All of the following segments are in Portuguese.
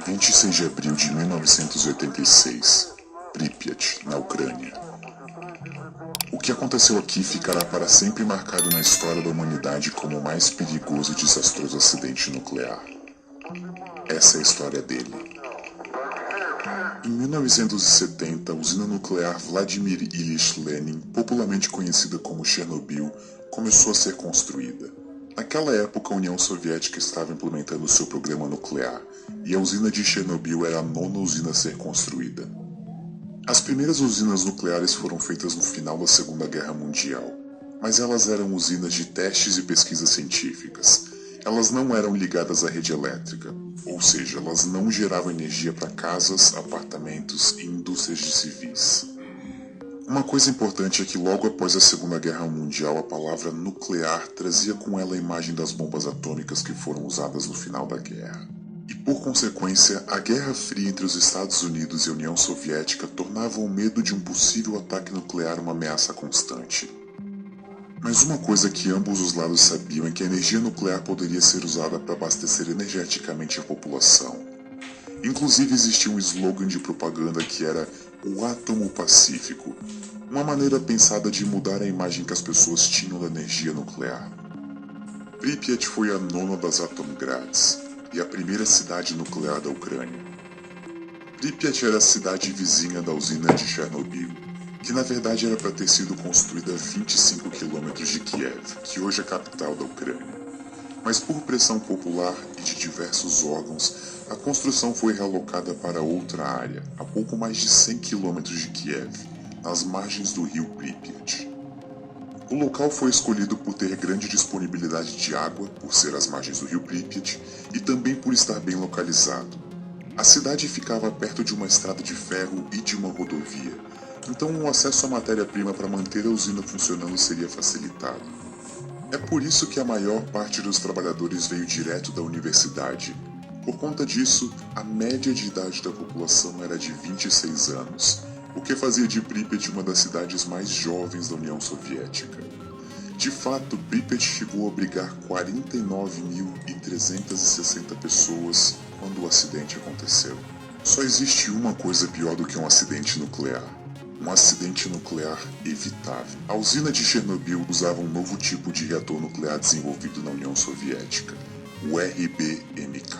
26 de abril de 1986, Pripyat, na Ucrânia. O que aconteceu aqui ficará para sempre marcado na história da humanidade como o mais perigoso e desastroso acidente nuclear. Essa é a história dele. Em 1970, a usina nuclear Vladimir Ilyich Lenin, popularmente conhecida como Chernobyl, começou a ser construída. Naquela época, a União Soviética estava implementando seu programa nuclear, e a usina de Chernobyl era a nona usina a ser construída. As primeiras usinas nucleares foram feitas no final da Segunda Guerra Mundial, mas elas eram usinas de testes e pesquisas científicas. Elas não eram ligadas à rede elétrica, ou seja, elas não geravam energia para casas, apartamentos e indústrias de civis. Uma coisa importante é que logo após a Segunda Guerra Mundial, a palavra nuclear trazia com ela a imagem das bombas atômicas que foram usadas no final da guerra. E por consequência, a Guerra Fria entre os Estados Unidos e a União Soviética tornava o medo de um possível ataque nuclear uma ameaça constante. Mas uma coisa que ambos os lados sabiam é que a energia nuclear poderia ser usada para abastecer energeticamente a população. Inclusive existia um slogan de propaganda que era o átomo pacífico, uma maneira pensada de mudar a imagem que as pessoas tinham da energia nuclear. Pripyat foi a nona das Atomgrads e a primeira cidade nuclear da Ucrânia. Pripyat era a cidade vizinha da usina de Chernobyl, que na verdade era para ter sido construída a 25 km de Kiev, que hoje é a capital da Ucrânia. Mas por pressão popular e de diversos órgãos, a construção foi realocada para outra área, a pouco mais de 100 km de Kiev, nas margens do rio Pripyat. O local foi escolhido por ter grande disponibilidade de água, por ser às margens do rio Pripyat, e também por estar bem localizado. A cidade ficava perto de uma estrada de ferro e de uma rodovia, então o acesso à matéria-prima para manter a usina funcionando seria facilitado. É por isso que a maior parte dos trabalhadores veio direto da universidade. Por conta disso, a média de idade da população era de 26 anos, o que fazia de Pripyat uma das cidades mais jovens da União Soviética. De fato, Pripyat chegou a abrigar 49.360 pessoas quando o acidente aconteceu. Só existe uma coisa pior do que um acidente nuclear. Um acidente nuclear evitável. A usina de Chernobyl usava um novo tipo de reator nuclear desenvolvido na União Soviética, o RBMK.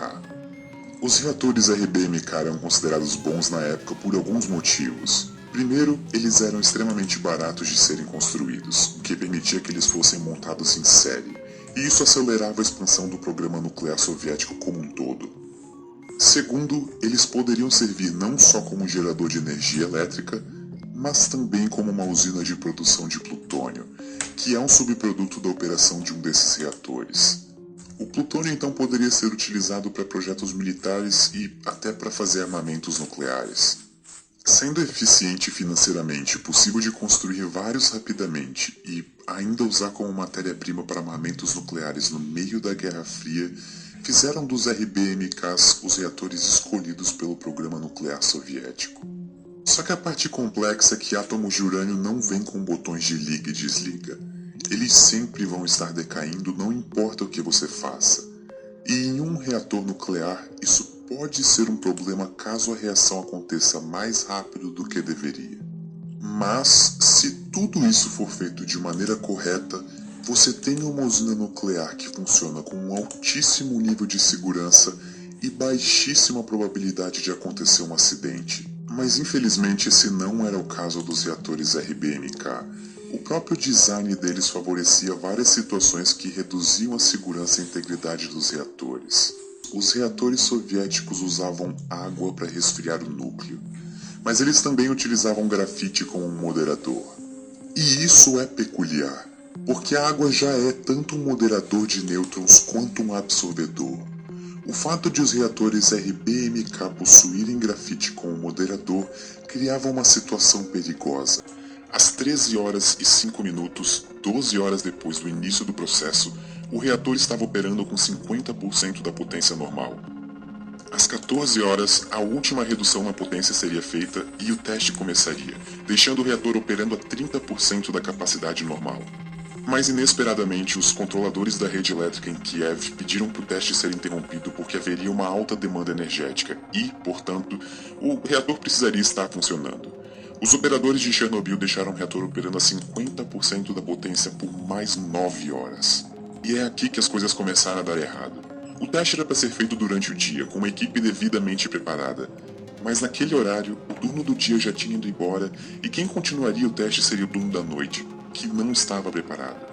Os reatores RBMK eram considerados bons na época por alguns motivos. Primeiro, eles eram extremamente baratos de serem construídos, o que permitia que eles fossem montados em série, e isso acelerava a expansão do programa nuclear soviético como um todo. Segundo, eles poderiam servir não só como gerador de energia elétrica, mas também como uma usina de produção de plutônio, que é um subproduto da operação de um desses reatores. O plutônio então poderia ser utilizado para projetos militares e até para fazer armamentos nucleares. Sendo eficiente financeiramente, possível de construir vários rapidamente e ainda usar como matéria-prima para armamentos nucleares no meio da Guerra Fria, fizeram dos RBMKs os reatores escolhidos pelo programa nuclear soviético. Só que a parte complexa é que átomos de urânio não vêm com botões de liga e desliga. Eles sempre vão estar decaindo, não importa o que você faça. E em um reator nuclear, isso pode ser um problema caso a reação aconteça mais rápido do que deveria. Mas, se tudo isso for feito de maneira correta, você tem uma usina nuclear que funciona com um altíssimo nível de segurança e baixíssima probabilidade de acontecer um acidente. Mas infelizmente esse não era o caso dos reatores RBMK. O próprio design deles favorecia várias situações que reduziam a segurança e a integridade dos reatores. Os reatores soviéticos usavam água para resfriar o núcleo, mas eles também utilizavam grafite como um moderador. E isso é peculiar, porque a água já é tanto um moderador de nêutrons quanto um absorvedor. O fato de os reatores RBMK possuírem grafite como moderador criava uma situação perigosa. Às 13 horas e 5 minutos, 12 horas depois do início do processo, o reator estava operando com 50% da potência normal. Às 14 horas, a última redução na potência seria feita e o teste começaria, deixando o reator operando a 30% da capacidade normal. Mas inesperadamente, os controladores da rede elétrica em Kiev pediram para o teste ser interrompido porque haveria uma alta demanda energética e, portanto, o reator precisaria estar funcionando. Os operadores de Chernobyl deixaram o reator operando a 50% da potência por mais 9 horas. E é aqui que as coisas começaram a dar errado. O teste era para ser feito durante o dia, com uma equipe devidamente preparada. Mas naquele horário, o turno do dia já tinha ido embora e quem continuaria o teste seria o turno da noite, que não estava preparado.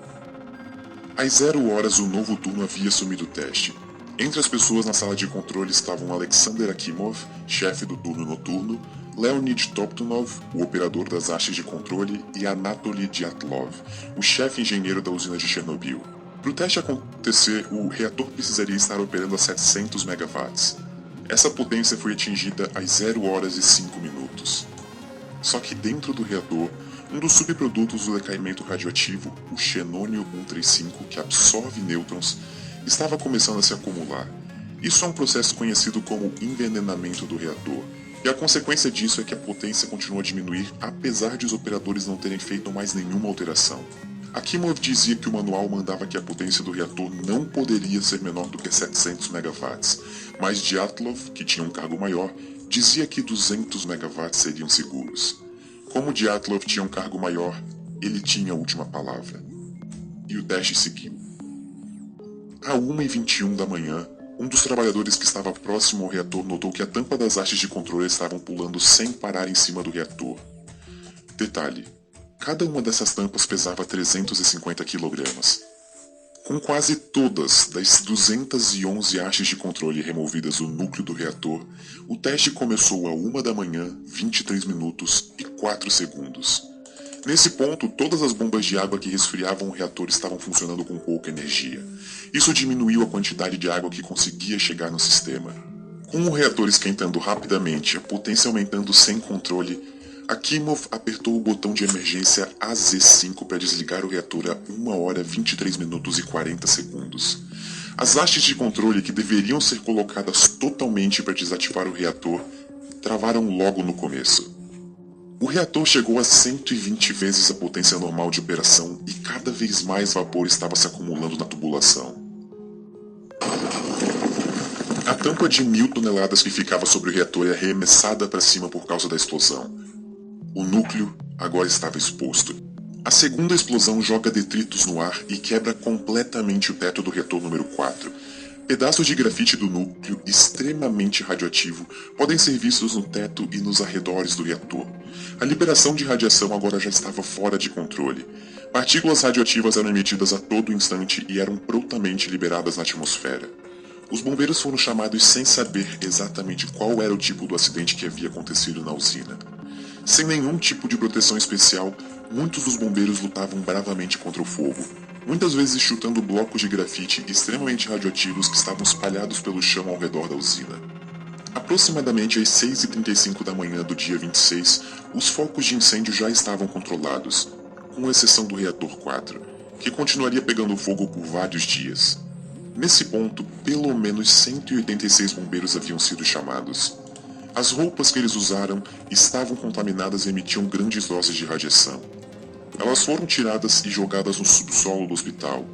Às 0 horas, o novo turno havia assumido o teste. Entre as pessoas na sala de controle estavam Alexander Akimov, chefe do turno noturno, Leonid Toptunov, o operador das hastes de controle, e Anatoly Dyatlov, o chefe engenheiro da usina de Chernobyl. Para o teste acontecer, o reator precisaria estar operando a 700 megawatts. Essa potência foi atingida às 0 horas e 5 minutos. Só que dentro do reator, um dos subprodutos do decaimento radioativo, o xenônio 135, que absorve nêutrons, estava começando a se acumular. Isso é um processo conhecido como envenenamento do reator, e a consequência disso é que a potência continua a diminuir apesar de os operadores não terem feito mais nenhuma alteração. Akimov dizia que o manual mandava que a potência do reator não poderia ser menor do que 700 megawatts, mas Dyatlov, que tinha um cargo maior, dizia que 200 megawatts seriam seguros. Como Dyatlov tinha um cargo maior, ele tinha a última palavra. E o teste seguiu. À 1h21 da manhã, um dos trabalhadores que estava próximo ao reator notou que a tampa das hastes de controle estavam pulando sem parar em cima do reator. Detalhe: cada uma dessas tampas pesava 350 kg. Com quase todas das 211 hastes de controle removidas do núcleo do reator, o teste começou a 1 da manhã, 23 minutos e 4 segundos. Nesse ponto, todas as bombas de água que resfriavam o reator estavam funcionando com pouca energia. Isso diminuiu a quantidade de água que conseguia chegar no sistema. Com o reator esquentando rapidamente, a potência aumentando sem controle, Akimov apertou o botão de emergência AZ5 para desligar o reator a 1 hora 23 minutos e 40 segundos. As hastes de controle que deveriam ser colocadas totalmente para desativar o reator travaram logo no começo. O reator chegou a 120 vezes a potência normal de operação e cada vez mais vapor estava se acumulando na tubulação. A tampa de 1000 toneladas que ficava sobre o reator é arremessada para cima por causa da explosão. O núcleo agora estava exposto. A segunda explosão joga detritos no ar e quebra completamente o teto do reator número 4. Pedaços de grafite do núcleo, extremamente radioativo, podem ser vistos no teto e nos arredores do reator. A liberação de radiação agora já estava fora de controle. Partículas radioativas eram emitidas a todo instante e eram prontamente liberadas na atmosfera. Os bombeiros foram chamados sem saber exatamente qual era o tipo do acidente que havia acontecido na usina. Sem nenhum tipo de proteção especial, muitos dos bombeiros lutavam bravamente contra o fogo, muitas vezes chutando blocos de grafite extremamente radioativos que estavam espalhados pelo chão ao redor da usina. Aproximadamente às 6h35 da manhã do dia 26, os focos de incêndio já estavam controlados, com exceção do reator 4, que continuaria pegando fogo por vários dias. Nesse ponto, pelo menos 186 bombeiros haviam sido chamados. As roupas que eles usaram estavam contaminadas e emitiam grandes doses de radiação. Elas foram tiradas e jogadas no subsolo do hospital,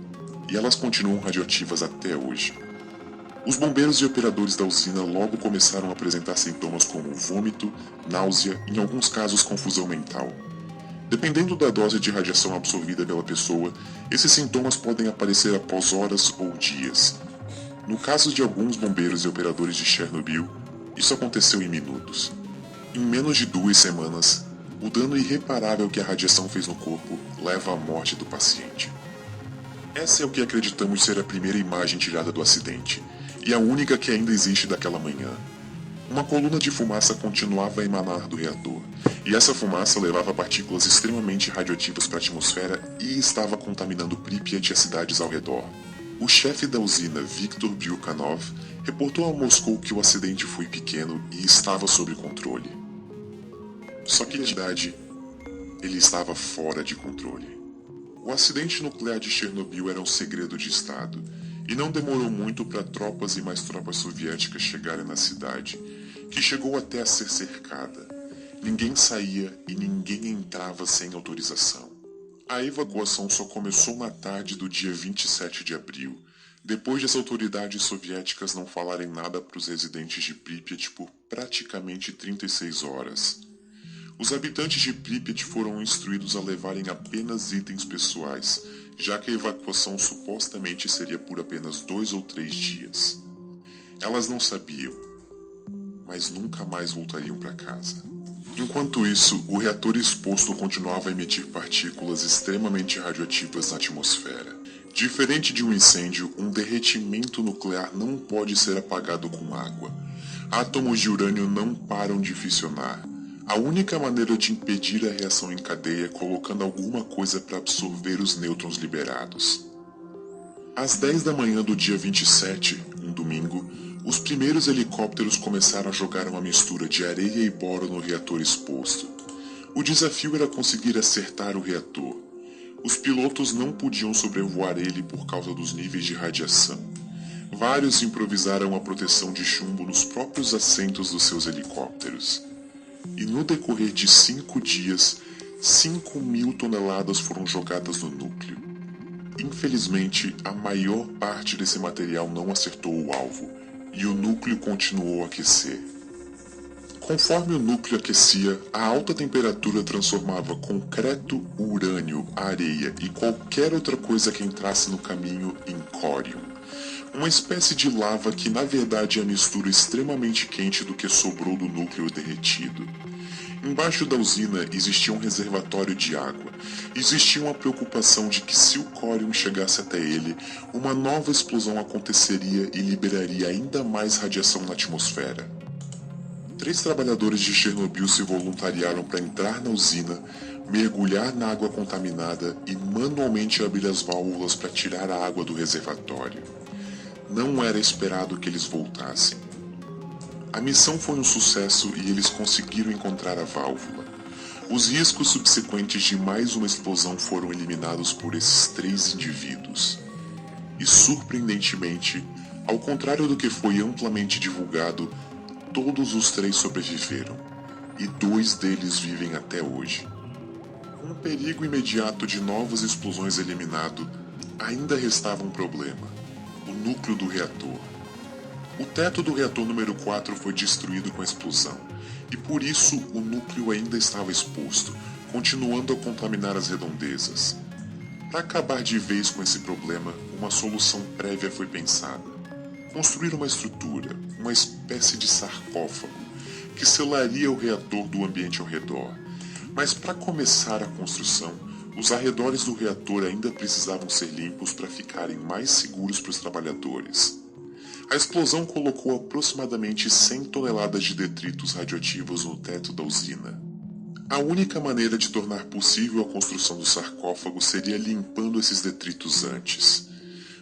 e elas continuam radioativas até hoje. Os bombeiros e operadores da usina logo começaram a apresentar sintomas como vômito, náusea e, em alguns casos, confusão mental. Dependendo da dose de radiação absorvida pela pessoa, esses sintomas podem aparecer após horas ou dias. No caso de alguns bombeiros e operadores de Chernobyl, isso aconteceu em minutos. Em menos de 2 semanas, o dano irreparável que a radiação fez no corpo leva à morte do paciente. Essa é o que acreditamos ser a primeira imagem tirada do acidente, e a única que ainda existe daquela manhã. Uma coluna de fumaça continuava a emanar do reator, e essa fumaça levava partículas extremamente radioativas para a atmosfera e estava contaminando Pripyat e as cidades ao redor. O chefe da usina, Viktor Byukhanov, reportou a Moscou que o acidente foi pequeno e estava sob controle. Só que, na verdade, ele estava fora de controle. O acidente nuclear de Chernobyl era um segredo de Estado, e não demorou muito para tropas e mais tropas soviéticas chegarem na cidade, que chegou até a ser cercada. Ninguém saía e ninguém entrava sem autorização. A evacuação só começou na tarde do dia 27 de abril, depois de as autoridades soviéticas não falarem nada para os residentes de Pripyat por praticamente 36 horas. Os habitantes de Pripyat foram instruídos a levarem apenas itens pessoais, já que a evacuação supostamente seria por apenas 2 ou 3 dias. Elas não sabiam, mas nunca mais voltariam para casa. Enquanto isso, o reator exposto continuava a emitir partículas extremamente radioativas na atmosfera. Diferente de um incêndio, um derretimento nuclear não pode ser apagado com água. Átomos de urânio não param de fissionar. A única maneira de impedir a reação em cadeia é colocando alguma coisa para absorver os nêutrons liberados. Às 10 da manhã do dia 27, um domingo, os primeiros helicópteros começaram a jogar uma mistura de areia e boro no reator exposto. O desafio era conseguir acertar o reator. Os pilotos não podiam sobrevoar ele por causa dos níveis de radiação. Vários improvisaram a proteção de chumbo nos próprios assentos dos seus helicópteros. E no decorrer de 5 dias, 5.000 toneladas foram jogadas no núcleo. Infelizmente, a maior parte desse material não acertou o alvo, e o núcleo continuou a aquecer. Conforme o núcleo aquecia, a alta temperatura transformava concreto, urânio, areia e qualquer outra coisa que entrasse no caminho em córium. Uma espécie de lava que na verdade é a mistura extremamente quente do que sobrou do núcleo derretido. Embaixo da usina existia um reservatório de água. Existia uma preocupação de que se o córium chegasse até ele, uma nova explosão aconteceria e liberaria ainda mais radiação na atmosfera. 3 trabalhadores de Chernobyl se voluntariaram para entrar na usina, mergulhar na água contaminada e manualmente abrir as válvulas para tirar a água do reservatório. Não era esperado que eles voltassem. A missão foi um sucesso e eles conseguiram encontrar a válvula. Os riscos subsequentes de mais uma explosão foram eliminados por esses 3 indivíduos. E surpreendentemente, ao contrário do que foi amplamente divulgado, todos os 3 sobreviveram, e 2 deles vivem até hoje. Com o perigo imediato de novas explosões eliminado, ainda restava um problema: o núcleo do reator. O teto do reator número 4 foi destruído com a explosão, e por isso o núcleo ainda estava exposto, continuando a contaminar as redondezas. Para acabar de vez com esse problema, uma solução prévia foi pensada: construir uma estrutura, uma espécie de sarcófago, que selaria o reator do ambiente ao redor. Mas para começar a construção, os arredores do reator ainda precisavam ser limpos para ficarem mais seguros para os trabalhadores. A explosão colocou aproximadamente 100 toneladas de detritos radioativos no teto da usina. A única maneira de tornar possível a construção do sarcófago seria limpando esses detritos antes.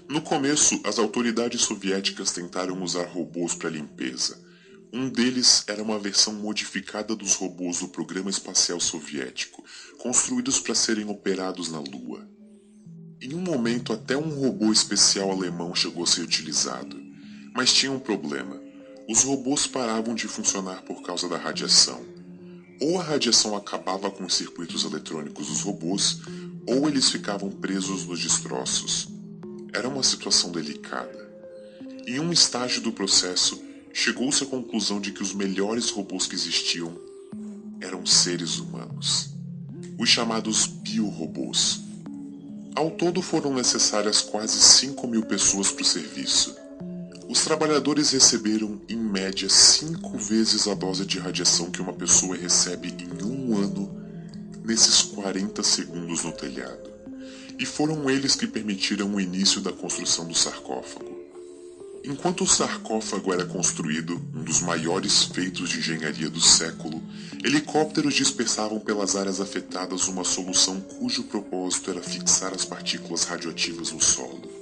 No começo, as autoridades soviéticas tentaram usar robôs para limpeza. Um deles era uma versão modificada dos robôs do programa espacial soviético, construídos para serem operados na Lua. Em um momento, até um robô especial alemão chegou a ser utilizado. Mas tinha um problema: os robôs paravam de funcionar por causa da radiação. Ou a radiação acabava com os circuitos eletrônicos dos robôs, ou eles ficavam presos nos destroços. Era uma situação delicada. Em um estágio do processo, chegou-se à conclusão de que os melhores robôs que existiam eram seres humanos, os chamados biorobôs. Ao todo foram necessárias quase 5.000 pessoas para o serviço. Os trabalhadores receberam, em média, 5 vezes a dose de radiação que uma pessoa recebe em um ano nesses 40 segundos no telhado. E foram eles que permitiram o início da construção do sarcófago. Enquanto o sarcófago era construído, um dos maiores feitos de engenharia do século, helicópteros dispersavam pelas áreas afetadas uma solução cujo propósito era fixar as partículas radioativas no solo.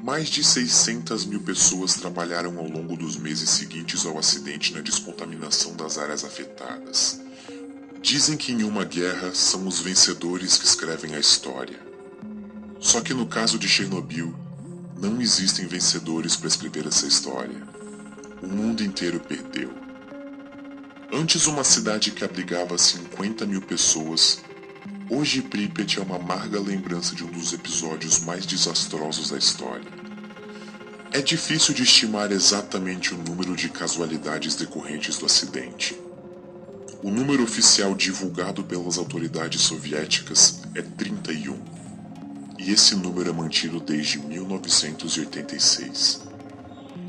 Mais de 600.000 pessoas trabalharam ao longo dos meses seguintes ao acidente na descontaminação das áreas afetadas. Dizem que em uma guerra são os vencedores que escrevem a história. Só que no caso de Chernobyl, não existem vencedores para escrever essa história. O mundo inteiro perdeu. Antes uma cidade que abrigava 50.000 pessoas, Hoje Pripyat é uma amarga lembrança de um dos episódios mais desastrosos da história. É difícil de estimar exatamente o número de casualidades decorrentes do acidente. O número oficial divulgado pelas autoridades soviéticas é 31, e esse número é mantido desde 1986.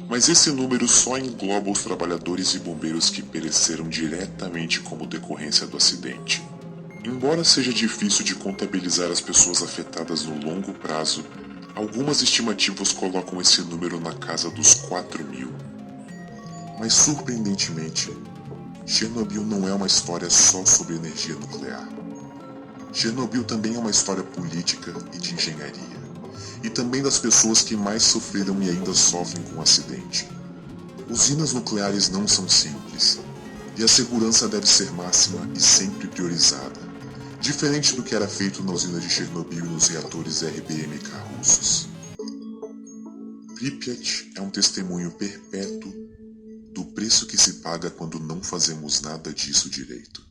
Mas esse número só engloba os trabalhadores e bombeiros que pereceram diretamente como decorrência do acidente. Embora seja difícil de contabilizar as pessoas afetadas no longo prazo, algumas estimativas colocam esse número na casa dos 4.000. Mas surpreendentemente, Chernobyl não é uma história só sobre energia nuclear. Chernobyl também é uma história política e de engenharia, e também das pessoas que mais sofreram e ainda sofrem com o acidente. Usinas nucleares não são simples, e a segurança deve ser máxima e sempre priorizada, diferente do que era feito na usina de Chernobyl e nos reatores RBMK russos. Pripyat é um testemunho perpétuo do preço que se paga quando não fazemos nada disso direito.